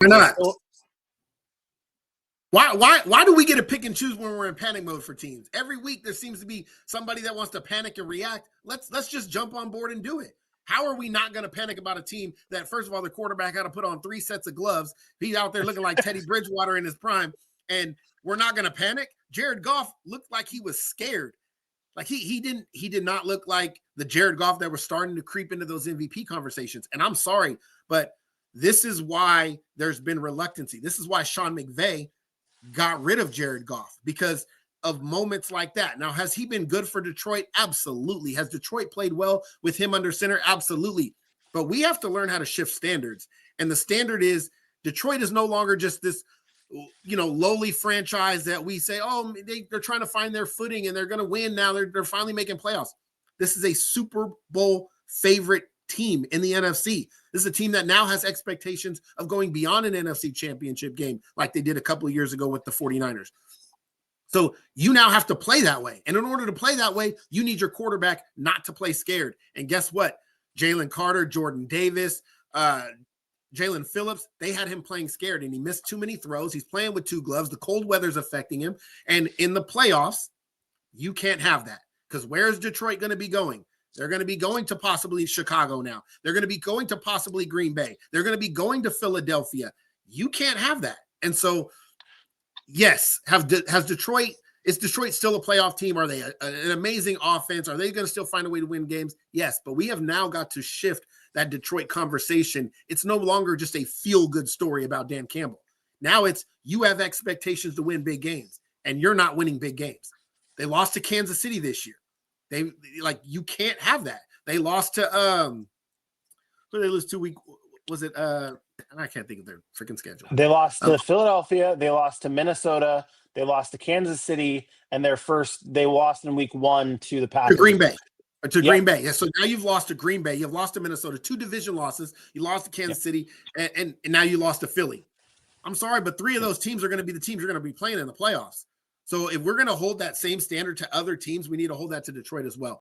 Why not? Why do we get to pick and choose when we're in panic mode for teams? Every week there seems to be somebody that wants to panic and react. Let's just jump on board and do it. How are we not going to panic about a team that, first of all, the quarterback had to put on 3 sets of gloves? He's out there looking like Teddy Bridgewater in his prime, and we're not going to panic? Jared Goff looked like he was scared. Like he did not look like the Jared Goff that was starting to creep into those MVP conversations. And I'm sorry, but this is why there's been reluctancy. This is why Sean McVay got rid of Jared Goff, because of moments like that. Now, has he been good for Detroit? Absolutely. Has Detroit played well with him under center? Absolutely. But we have to learn how to shift standards. And the standard is Detroit is no longer just this, lowly franchise that we say, oh, they're trying to find their footing and they're going to win now. They're finally making playoffs. This is a Super Bowl favorite team in the NFC. This is a team that now has expectations of going beyond an NFC championship game like they did a couple of years ago with the 49ers. So you now have to play that way. And in order to play that way, you need your quarterback not to play scared. And guess what? Jalen Carter, Jordan Davis, Jalen Phillips, they had him playing scared, and he missed too many throws. He's playing with 2 gloves. The cold weather's affecting him. And in the playoffs, you can't have that, because where's Detroit going to be going? They're going to be going to possibly Chicago now. They're going to be going to possibly Green Bay. They're going to be going to Philadelphia. You can't have that. And so, yes, is Detroit still a playoff team? Are they an amazing offense? Are they going to still find a way to win games? Yes, but we have now got to shift that Detroit conversation. It's no longer just a feel-good story about Dan Campbell. Now it's you have expectations to win big games, and you're not winning big games. They lost to Kansas City this year. You can't have that. They lost to who did they lose 2 weeks? Was it I can't think of their freaking schedule. They lost to Philadelphia, they lost to Minnesota, they lost to Kansas City, and they lost in week 1 to the Packers. To Green Bay. Green Bay. Yeah, so now you've lost to Green Bay. You've lost to Minnesota. 2 division losses. You lost to Kansas City, and now you lost to Philly. I'm sorry, but 3 of those teams are going to be the teams you're going to be playing in the playoffs. So if we're going to hold that same standard to other teams, we need to hold that to Detroit as well.